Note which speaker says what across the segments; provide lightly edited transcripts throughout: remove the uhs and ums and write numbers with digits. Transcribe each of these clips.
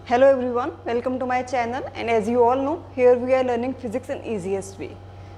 Speaker 1: Hello everyone, welcome to my channel, and as you all know, here we are learning physics in easiest way.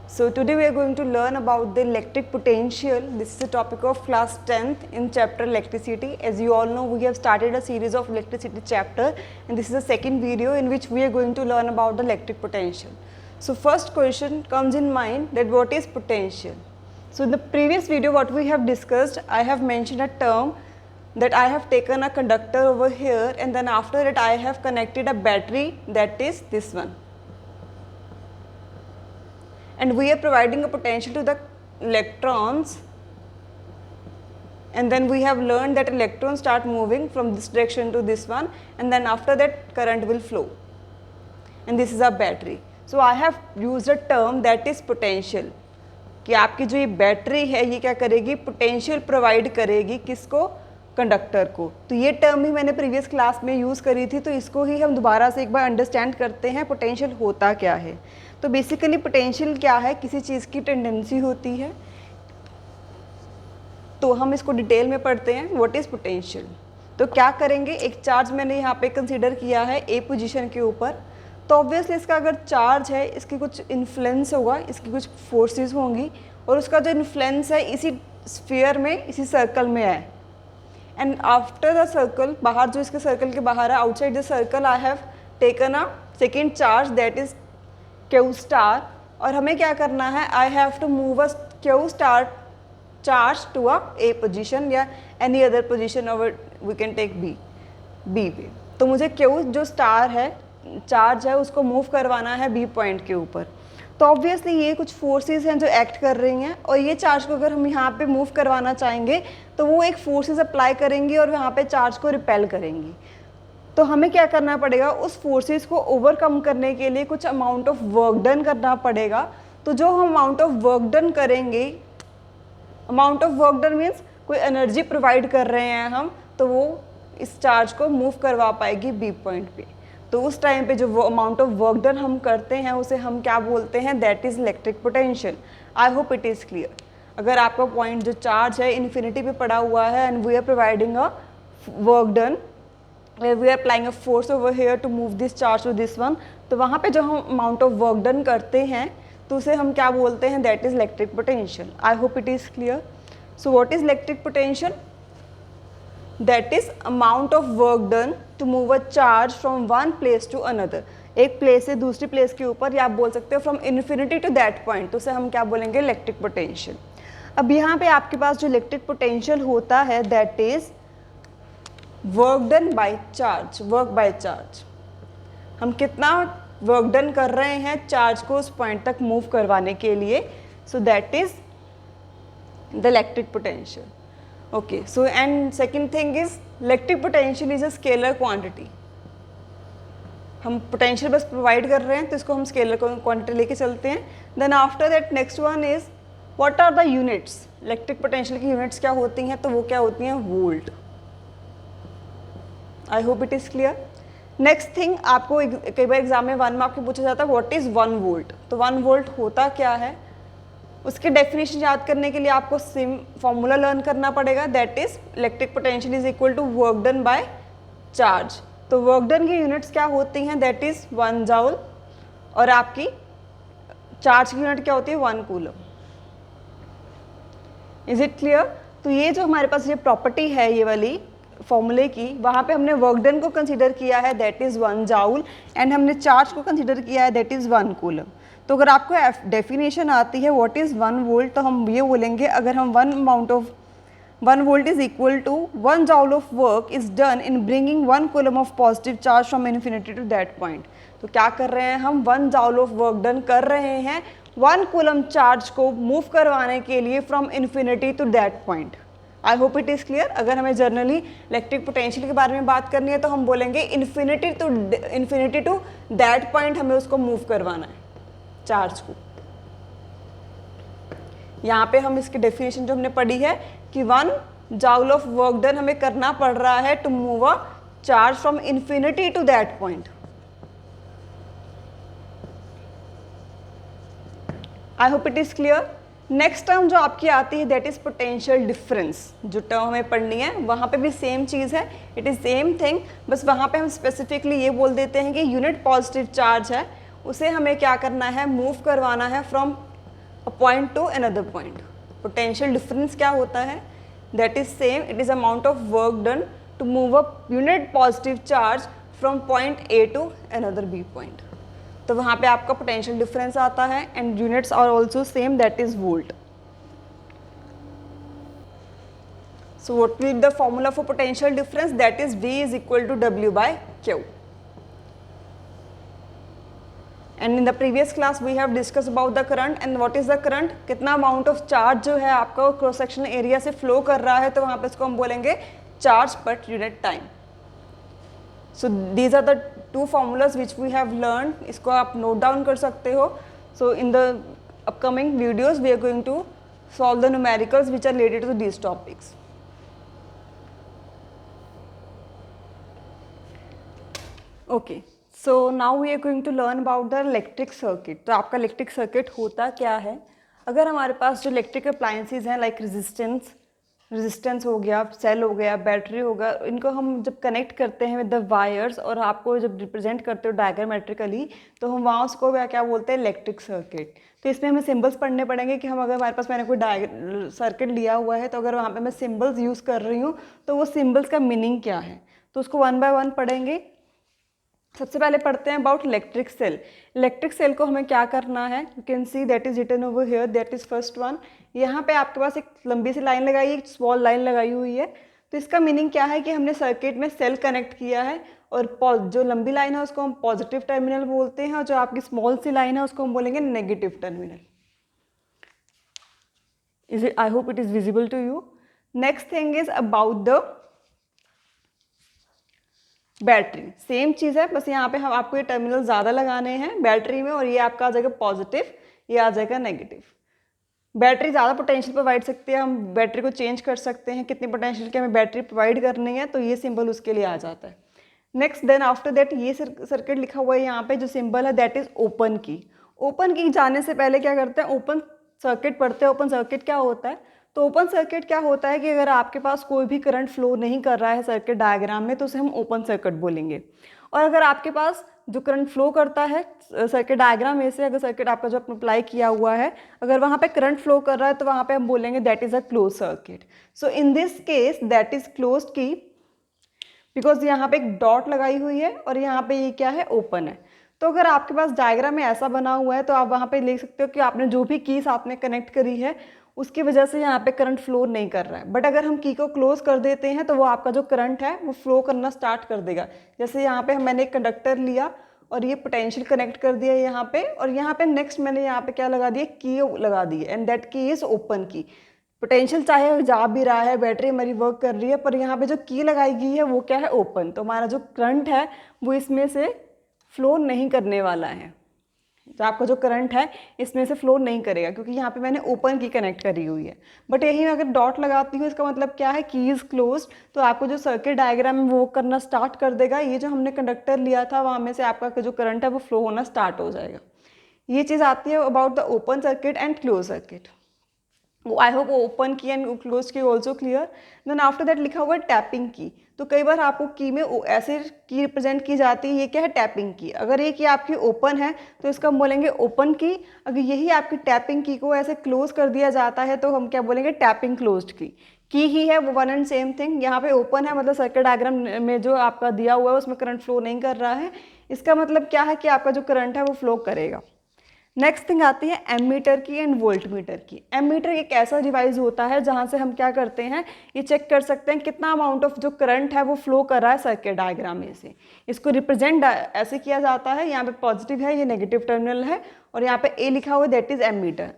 Speaker 1: So today we are going to learn about the electric potential. This is the topic of class 10th in chapter electricity. As you all know, we have started a series of electricity chapter, and this is the second video in which we are going to learn about the electric potential. So first question comes in mind that what is potential? So in the previous video what we have discussed, I have mentioned a term that I have taken a conductor over here, and then after it I have connected a battery, that is this one, and we are providing a potential to the electrons, and then we have learned that electrons start moving from this direction to this one, and then after that current will flow, and this is a battery. So I have used a term that is potential, कि आपकी जो ये battery है ये क्या करेगी, potential provide करेगी किसको, कंडक्टर को. तो ये टर्म ही मैंने प्रीवियस क्लास में यूज़ करी थी, तो इसको ही हम दोबारा से एक बार अंडरस्टैंड करते हैं पोटेंशियल होता क्या है. तो बेसिकली पोटेंशियल क्या है, किसी चीज़ की टेंडेंसी होती है. तो हम इसको डिटेल में पढ़ते हैं, व्हाट इज़ पोटेंशियल. तो क्या करेंगे, एक चार्ज मैंने यहाँ पे कंसिडर किया है ए पोजीशन के ऊपर. तो ऑब्वियसली इसका अगर चार्ज है, इसकी कुछ इन्फ्लुएंस होगा, इसकी कुछ फोर्सेस होंगी, और उसका जो इन्फ्लुएंस है इसी स्फीयर में, इसी सर्कल में है. एंड आफ्टर द सर्कल, बाहर जो इसके सर्कल के बाहर है, outside the circle I have taken a second charge that is Q star. और हमें क्या करना है, I have to move a Q star charge to a A position या एनी अदर पोजीशन, और वी कैन टेक बी पे. तो मुझे क्यू जो स्टार है, चार्ज है, उसको मूव करवाना है बी पॉइंट के ऊपर. तो ऑब्वियसली ये कुछ फोर्सेस हैं जो एक्ट कर रही हैं, और ये चार्ज को अगर हम यहाँ पे मूव करवाना चाहेंगे तो वो एक फोर्सेस अप्लाई करेंगी और यहाँ पे चार्ज को रिपेल करेंगी. तो हमें क्या करना पड़ेगा, उस फोर्सेस को ओवरकम करने के लिए कुछ अमाउंट ऑफ वर्क डन करना पड़ेगा. तो जो हम अमाउंट ऑफ वर्क डन करेंगे, amount of work done means कोई एनर्जी प्रोवाइड कर रहे हैं हम, तो वो इस चार्ज को मूव करवा पाएगी बी पॉइंट पे. तो उस टाइम पे जो अमाउंट ऑफ वर्क डन हम करते हैं उसे हम क्या बोलते हैं, that is electric potential. I hope it is clear. अगर आपका पॉइंट जो चार्ज है इन्फिनिटी पे पड़ा हुआ है, and we are providing a work done, we are applying a force over here to move this charge to this one, तो वहाँ पे जो हम अमाउंट ऑफ वर्क डन करते हैं तो उसे हम क्या बोलते हैं, that is electric potential. I hope it is clear. So what is electric potential? That is amount of work done to move a charge from one place to another. एक place से दूसरी प्लेस के ऊपर, या आप बोल सकते हो from infinity to that point, तो उसे हम क्या बोलेंगे, इलेक्ट्रिक पोटेंशियल. अब यहाँ पे आपके पास जो इलेक्ट्रिक पोटेंशियल होता है that is work done by charge. Work by charge, हम कितना वर्क डन कर रहे हैं चार्ज को उस पॉइंट तक मूव करवाने के लिए. So that is the electric potential. Okay, so and second thing is electric potential is a scalar quantity. हम पोटेंशियल बस प्रोवाइड कर रहे हैं तो इसको हम स्केलर क्वांटिटी लेके चलते हैं. Then after that next one is what are the units. Electric potential की यूनिट्स क्या होती हैं, तो वो क्या होती हैं, volt. I hope it is clear. Next thing, आपको कई बार एग्जाम में 1 मार्क में पूछा जाता है व्हाट इज़ 1 वोल्ट. तो 1 वोल्ट होता क्या है, उसके डेफिनेशन याद करने के लिए आपको सेम फॉर्मूला लर्न करना पड़ेगा. That is electric potential is equal to work done by charge. तो वर्क डन की यूनिट्स क्या होती हैं, दैट इज 1 जूल, और आपकी चार्ज की यूनिट क्या होती है, 1 कूलम. Is it clear. तो ये जो हमारे पास ये प्रॉपर्टी है ये वाली फॉर्मूले की, वहाँ पे हमने वर्क डन को कंसीडर किया है दैट इज़ 1 जूल, एंड हमने चार्ज को कंसीडर किया है दैट इज़ 1 कूलम. तो अगर आपको डेफिनेशन आती है व्हाट इज़ 1 वोल्ट, तो हम ये बोलेंगे अगर हम 1 volt is equal to 1 joule of work is done in bringing 1 coulomb of positive charge from infinity to that point. तो क्या कर रहे हैं हम, 1 जूल ऑफ वर्क डन कर रहे हैं 1 कूलम चार्ज को मूव करवाने के लिए from infinity to that point. I hope it is clear. अगर हमें जनरली इलेक्ट्रिक पोटेंशियल के बारे में बात करनी है तो हम बोलेंगे इन्फिनिटी टू दैट पॉइंट हमें उसको मूव करवाना है चार्ज को. यहाँ पे हम इसकी डेफिनेशन जो हमने पढ़ी है कि 1 जूल ऑफ वर्क डन हमें करना पड़ रहा है to move a charge from infinity to that point. I hope it is clear. Next term जो आपकी आती है दैट इज़ पोटेंशियल डिफरेंस, जो टर्म हमें पढ़नी है वहाँ पे भी सेम चीज़ है, इट इज़ सेम थिंग, बस वहाँ पे हम स्पेसिफिकली ये बोल देते हैं कि यूनिट पॉजिटिव चार्ज है उसे हमें क्या करना है, मूव करवाना है from a point to another point. Potential difference क्या होता है, that is same, it is amount of work done to move a unit positive charge from point A to another B point. तो वहाँ पे आपका potential difference आता है and units are also same, that is volt. So what will be the formula for potential difference, that is V is equal to W by Q. And in the previous class we have discussed about the current and what is the current, कितना amount of charge जो है आपका cross sectional area से flow कर रहा है, तो वहाँ पे इसको हम बोलेंगे charge per unit time. So these are the two formulas which we have learned, इसको आप नोट डाउन कर सकते हो। So in the upcoming videos we are going to solve the numericals which are related to these topics. Okay, so now we are going to learn about the electric circuit. तो आपका electric circuit होता क्या है, अगर हमारे पास जो electric appliances हैं like resistance हो गया, सेल हो गया, बैटरी हो गया, इनको हम जब कनेक्ट करते हैं विद द वायर्स और आपको जब रिप्रेजेंट करते हो डायग्रामेट्रिकली, तो हम वहाँ उसको क्या बोलते हैं, इलेक्ट्रिक सर्किट। तो इसमें हमें सिंबल्स पढ़ने पड़ेंगे कि हम अगर हमारे पास मैंने कोई सर्किट लिया हुआ है तो अगर वहाँ पे मैं सिंबल्स यूज़ कर रही हूँ तो वो सिंबल्स का मीनिंग क्या है, तो उसको वन बाय वन पढ़ेंगे। सबसे पहले पढ़ते हैं about electric cell. Electric cell को हमें क्या करना है, you can see that is written over here, that is first one. यहाँ पे आपके पास एक लंबी सी लाइन लगाई है, एक स्मॉल लाइन लगाई हुई है, तो इसका मीनिंग क्या है कि हमने सर्किट में सेल कनेक्ट किया है और जो लंबी लाइन है उसको हम पॉजिटिव टर्मिनल बोलते हैं और जो आपकी स्मॉल सी लाइन है उसको हम बोलेंगे negative terminal. Is it, I hope it is visible to you. Next thing is about the battery, same चीज़ है, बस यहाँ पे हम आपको ये टर्मिनल ज़्यादा लगाने हैं बैटरी में और ये आपका आ जाएगा पॉजिटिव, ये आ जाएगा नेगेटिव। बैटरी ज़्यादा पोटेंशियल प्रोवाइड सकती है, हम बैटरी को चेंज कर सकते हैं कितनी पोटेंशियल की हमें बैटरी प्रोवाइड करनी है, तो ये सिंबल उसके लिए आ जाता है। नेक्स्ट देन आफ्टर दैट ये सर्किट लिखा हुआ है यहाँ पे जो सिंबल है दैट इज ओपन की। ओपन की जाने से पहले क्या करते हैं, ओपन सर्किट पढ़ते हैं। ओपन सर्किट क्या होता है, तो ओपन सर्किट क्या होता है कि अगर आपके पास कोई भी करंट फ्लो नहीं कर रहा है सर्किट डायग्राम में तो उसे हम ओपन सर्किट बोलेंगे, और अगर आपके पास जो करंट फ्लो करता है सर्किट डायग्राम में से, अगर सर्किट आपका जो अप्लाई किया हुआ है अगर वहाँ पे करंट फ्लो कर रहा है तो वहाँ पे हम बोलेंगे that is a close circuit. So in this case that is closed की, बिकॉज यहाँ पे एक डॉट लगाई हुई है और यहाँ पे ये क्या है, ओपन है। तो अगर आपके पास डायग्राम में ऐसा बना हुआ है तो आप वहाँ पे लिख सकते हो कि आपने जो भी की साथ में कनेक्ट करी है उसकी वजह से यहाँ पे करंट फ्लो नहीं कर रहा है, बट अगर हम की को क्लोज कर देते हैं तो वो आपका जो करंट है वो फ्लो करना स्टार्ट कर देगा। जैसे यहाँ पे मैंने एक कंडक्टर लिया और ये पोटेंशियल कनेक्ट कर दिया यहाँ पे, और यहाँ पे नेक्स्ट मैंने यहाँ पे क्या लगा दिया, की लगा दी है, एंड दैट की इज ओपन की। पोटेंशियल चाहे जा भी रहा है, बैटरी हमारी वर्क कर रही है, पर यहाँ पे जो की लगाई गई है वो क्या है, ओपन। तो हमारा जो करंट है वो इसमें से फ्लो नहीं करने वाला है, तो आपका जो करंट है इसमें से फ्लो नहीं करेगा क्योंकि यहाँ पे मैंने ओपन की कनेक्ट करी हुई है। बट यही अगर डॉट लगाती हूँ इसका मतलब क्या है, की इज क्लोज, तो आपको जो सर्किट डायग्राम में वो करना स्टार्ट कर देगा। ये जो हमने कंडक्टर लिया था वहाँ में से आपका जो करंट है वो फ्लो होना स्टार्ट हो जाएगा। ये चीज़ आती है about the open circuit and close circuit. I hope open की एंड क्लोज की also clear. Then after that लिखा हुआ है टैपिंग की। तो कई बार आपको की में ऐसे की रिप्रेजेंट की जाती है, ये क्या है, टैपिंग की। अगर ये की आपकी ओपन है तो इसका हम बोलेंगे ओपन की। अगर यही आपकी टैपिंग की को ऐसे क्लोज कर दिया जाता है तो हम क्या बोलेंगे, टैपिंग क्लोज्ड की ही है वो वन एंड सेम थिंग। यहाँ पे ओपन है मतलब सर्किट डायग्राम में जो आपका दिया हुआ है उसमें करंट फ्लो नहीं कर रहा है, इसका मतलब क्या है कि आपका जो करंट है वो फ्लो करेगा। नेक्स्ट थिंग आती है एमीटर की एंड वोल्ट मीटर की। एमीटर एक ऐसा डिवाइस होता है जहाँ से हम क्या करते हैं, ये चेक कर सकते हैं कितना अमाउंट ऑफ जो करंट है वो फ्लो कर रहा है सर्किट डायग्राम में से। इसको रिप्रेजेंट ऐसे किया जाता है, यहाँ पे पॉजिटिव है, ये नेगेटिव टर्मिनल है, और यहाँ पे ए लिखा हुआ है दैट इज एमीटर।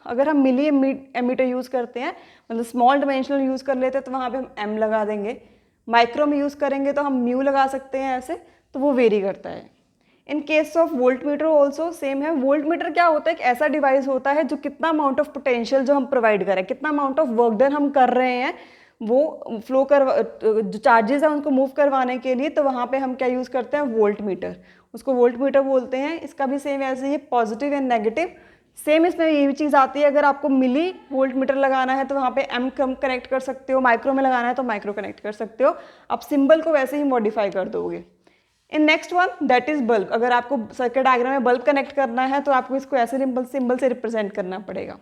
Speaker 1: अगर हम मिली एमीटर यूज़ करते हैं, मतलब स्मॉल डिमेंशनल यूज़ कर लेते हैं तो वहाँ पर हम एम लगा देंगे। माइक्रो में यूज़ करेंगे तो हम म्यू लगा सकते हैं ऐसे, तो वो वेरी करता है। इन case of volt meter also same है। वोल्ट मीटर क्या होता है, एक ऐसा डिवाइस होता है जो कितना अमाउंट ऑफ पोटेंशियल जो हम प्रोवाइड कर रहे हैं, कितना अमाउंट ऑफ वर्क डन हम कर रहे हैं वो फ्लो कर जो चार्जेस हैं उनको मूव करवाने के लिए, तो वहाँ पे हम क्या यूज़ करते हैं, वोल्ट मीटर। उसको वोल्ट मीटर बोलते हैं। इसका भी सेम ऐसे ही पॉजिटिव एंड नेगेटिव सेम इसमें ये भी चीज़ आती है, अगर आपको मिली वोल्ट मीटर लगाना है तो वहाँ पे एम कम कनेक्ट कर सकते हो, माइक्रो में लगाना है तो माइक्रो कनेक्ट कर सकते हो, आप सिंबल को वैसे ही मॉडिफाई कर दोगे। In next one that is bulb, अगर आपको सर्किट डायग्राम में बल्ब कनेक्ट करना है तो आपको इसको ऐसे सिंबल से रिप्रेजेंट करना पड़ेगा।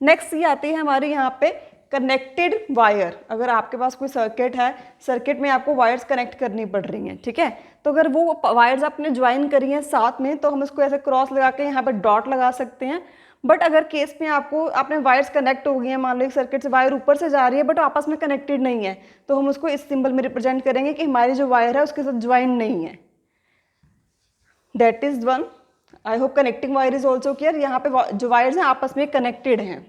Speaker 1: नेक्स्ट ये आती है हमारे यहाँ पे कनेक्टेड वायर, अगर आपके पास कोई सर्किट है, सर्किट में आपको वायर्स कनेक्ट करनी पड़ रही हैं, ठीक है, तो अगर वो वायर्स आपने ज्वाइन करी हैं साथ में तो हम इसको ऐसे क्रॉस लगा के यहाँ पे डॉट लगा सकते हैं। बट अगर केस में आपने वायर्स कनेक्ट हो गई हैं, मान लो एक सर्किट से वायर ऊपर से जा रही है बट आपस में कनेक्टेड नहीं है, तो हम उसको इस सिंबल में रिप्रेजेंट करेंगे कि हमारी जो वायर है उसके साथ ज्वाइन नहीं है। That is one. I hope connecting wire is also clear. यहाँ पे जो वायर्स हैं आपस में कनेक्टेड हैं।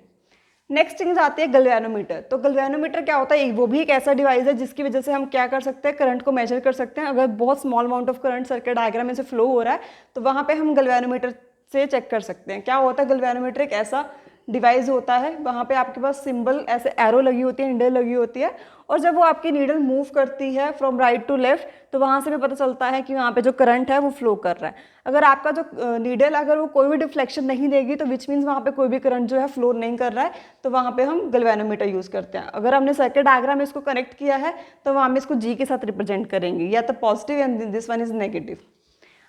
Speaker 1: नेक्स्ट थिंग आती है गैल्वेनोमीटर। तो गैल्वेनोमीटर क्या होता है, वो भी एक ऐसा डिवाइस है जिसकी वजह से हम क्या कर सकते हैं, करंट को मेजर कर सकते हैं। अगर बहुत small amount of current circuit diagram में से फ्लो हो रहा है तो वहाँ पे हम गैल्वेनोमीटर से चेक कर सकते हैं। क्या होता है, गैल्वेनोमीटर एक ऐसा डिवाइस होता है, वहाँ पे आपके पास सिंबल ऐसे एरो लगी होती है, नीडल लगी होती है, और जब वो आपकी नीडल मूव करती है फ्रॉम राइट टू लेफ्ट तो वहाँ से भी पता चलता है कि वहाँ पे जो करंट है वो फ्लो कर रहा है। अगर आपका जो नीडल अगर वो कोई भी डिफ्लेक्शन नहीं देगी तो विच मीन्स वहाँ पे कोई भी करंट जो है फ्लो नहीं कर रहा है, तो वहाँ पे हम गैल्वेनोमीटर यूज़ करते हैं। अगर हमने सर्किट डायग्राम में इसको कनेक्ट किया है तो वहाँ में इसको जी के साथ रिप्रेजेंट करेंगे, या तो positive and this one is negative.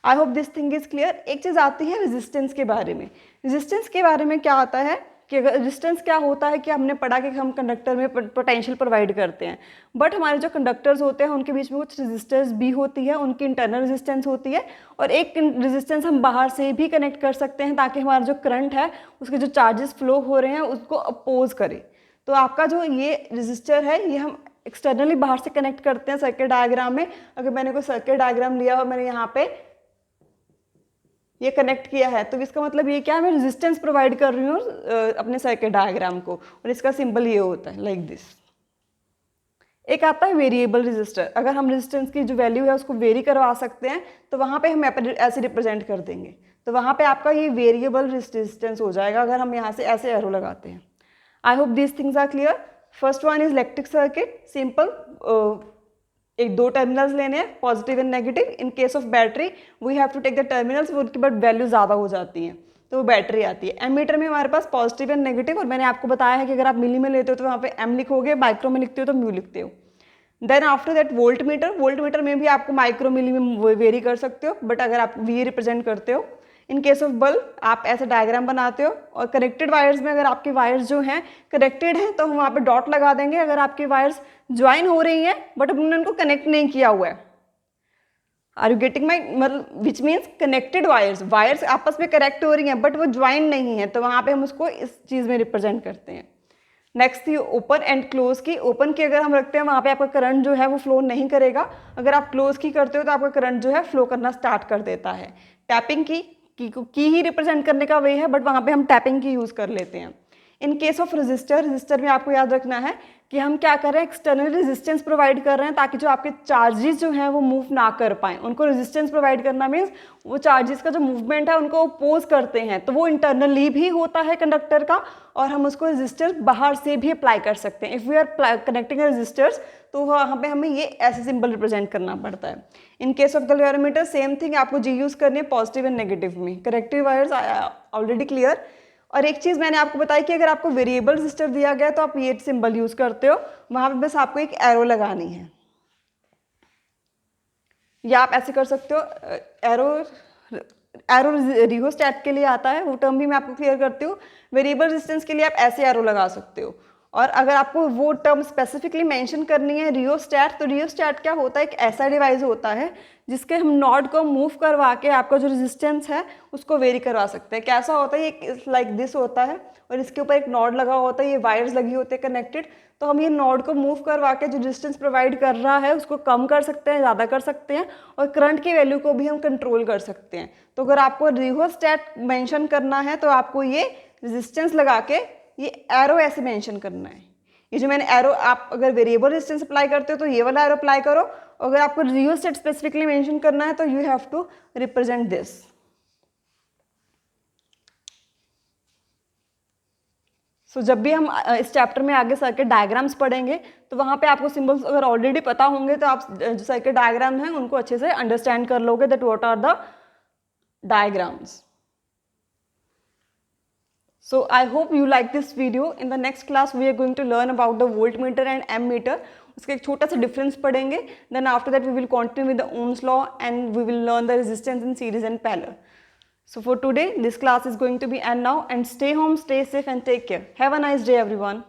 Speaker 1: I hope this thing is clear. एक चीज़ आती है रेजिस्टेंस के बारे में। रेजिस्टेंस के बारे में क्या आता है कि अगर रेजिस्टेंस क्या होता है कि हमने पढ़ा कि हम कंडक्टर में पोटेंशियल प्रोवाइड करते हैं, बट हमारे जो कंडक्टर्स होते हैं उनके बीच में कुछ रेजिस्टेंस भी होती है, उनकी इंटरनल रेजिस्टेंस होती है, और एक रेजिस्टेंस हम बाहर से भी कनेक्ट कर सकते हैं ताकि हमारा जो करंट है उसके जो चार्जेस फ्लो हो रहे हैं उसको अपोज करे। तो आपका जो ये रेजिस्टर है ये हम एक्सटर्नली बाहर से कनेक्ट करते हैं सर्किट डायग्राम में। अगर मैंने कोई सर्किट डायग्राम लिया और मैंने यहाँ पे ये कनेक्ट किया है तो इसका मतलब ये क्या है, मैं रेजिस्टेंस प्रोवाइड कर रही हूँ अपने सर्किट डायग्राम को, और इसका सिंबल ये होता है लाइक दिस। एक आता है वेरिएबल रेजिस्टर। अगर हम रेजिस्टेंस की जो वैल्यू है उसको वेरी करवा सकते हैं तो वहाँ पे हम ऐसे रिप्रेजेंट कर देंगे, तो वहाँ पे आपका ये वेरिएबल रेजिस्टेंस हो जाएगा अगर हम यहाँ से ऐसे एरो लगाते हैं। I hope these things are clear. First one is electric circuit, simple, एक दो टर्मिनल्स लेने हैं positive and negative. In case of battery we have to take the terminals, उनकी बट वैल्यू ज़्यादा हो जाती है तो वो बैटरी आती है। एमीटर में हमारे पास पॉजिटिव एंड नेगेटिव, और मैंने आपको बताया है कि अगर आप मिली में लेते हो तो वहाँ पे एम लिखोगे, माइक्रो में लिखते हो तो म्यू लिखते हो। Then after that voltmeter. Voltmeter में भी आपको माइक्रो मिली में वेरी कर सकते हो, बट अगर आप वी रिप्रेजेंट करते हो। इन केस ऑफ बल्ब आप ऐसे डायग्राम बनाते हो, और कनेक्टेड वायर्स में अगर आपके वायर्स जो हैं कनेक्टेड हैं तो हम वहाँ पे डॉट लगा देंगे। अगर आपकी वायर्स ज्वाइन हो रही हैं बट हमने उनको कनेक्ट नहीं किया हुआ है, आर यू गेटिंग माई, मतलब विच मीन्स कनेक्टेड वायर्स आपस में कनेक्ट हो रही हैं बट वो ज्वाइन नहीं है, तो वहाँ पे हम उसको इस चीज़ में रिप्रेजेंट करते हैं। नेक्स्ट थी ओपन एंड क्लोज की। ओपन की अगर हम रखते हैं वहाँ पे आपका करंट जो है वो फ्लो नहीं करेगा, अगर आप क्लोज की करते हो तो आपका करंट जो है फ्लो करना स्टार्ट कर देता है। टैपिंग की ही रिप्रेजेंट करने का वे है, बट वहाँ पे हम टैपिंग की यूज़ कर लेते हैं। इन केस ऑफ रजिस्टर में आपको याद रखना है कि हम क्या कर रहे हैं, एक्सटर्नल रेजिस्टेंस प्रोवाइड कर रहे हैं ताकि जो आपके चार्जेस जो हैं वो मूव ना कर पाएँ। उनको रेजिस्टेंस प्रोवाइड करना मीन्स वो चार्जेस का जो मूवमेंट है उनको अपोज करते हैं, तो वो इंटरनली भी होता है कंडक्टर का, और हम उसको रेजिस्टर बाहर से भी अप्लाई कर सकते हैं। If we are connecting resistors तो वहाँ पे हमें ये ऐसे सिंबल रिप्रेजेंट करना पड़ता है। इन case of galvanometer same thing, आपको जी यूज़ करनी है पॉजिटिव एंड नेगेटिव में। Connective wires already clear. और एक चीज़ मैंने आपको बताई कि अगर आपको वेरिएबल रेजिस्टर दिया गया तो आप ये सिंबल यूज़ करते हो, वहाँ पे बस आपको एक एरो लगानी है, या आप ऐसे कर सकते हो। एरो रियोस्टैट के लिए आता है, वो टर्म भी मैं आपको क्लियर करती हूँ। वेरिएबल रेजिस्टेंस के लिए आप ऐसे एरो लगा सकते हो। और अगर आपको वो टर्म स्पेसिफिकली मेंशन करनी है रियोस्टैट, तो रियोस्टैट क्या होता है, एक ऐसा डिवाइस होता है जिसके हम नॉड को मूव करवा के आपका जो रेजिस्टेंस है उसको वेरी करवा सकते हैं। कैसा होता है, ये लाइक दिस होता है और इसके ऊपर एक नॉड लगा होता है, ये वायर्स लगी होती है कनेक्टेड, तो हम ये नॉड को मूव करवा के जो रेजिस्टेंस प्रोवाइड कर रहा है उसको कम कर सकते हैं, ज़्यादा कर सकते हैं, और करंट की वैल्यू को भी हम कंट्रोल कर सकते हैं। तो अगर आपको रियोस्टैट मेंशन करना है तो आपको ये रेजिस्टेंस लगा के ये एरो ऐसे मेंशन करना है। ये जो मैंने एरो, आप अगर वेरिएबल रेजिस्टेंस अप्लाई करते हो तो ये वाला एरो अप्लाई करो, अगर आपको रियोस्टैट स्पेसिफिकली मेंशन करना है तो you have to represent this. So जब भी हम इस चैप्टर में आगे सर्किट डायग्राम्स पढ़ेंगे तो वहाँ पे आपको सिंबल्स अगर ऑलरेडी पता होंगे तो आप जो सर्किट डायग्राम हैं उनको अच्छे से अंडरस्टैंड कर लोगे that what are the diagrams. So I hope you like this video. In the next class we are going to learn about the voltmeter and ammeter. उसका एक छोटा सा डिफरेंस पढ़ेंगे. Then after that we will continue with the Ohm's law and we will learn the resistance in series and parallel. So for today this class is going to be end now, and stay home, stay safe and take care. Have a nice day everyone.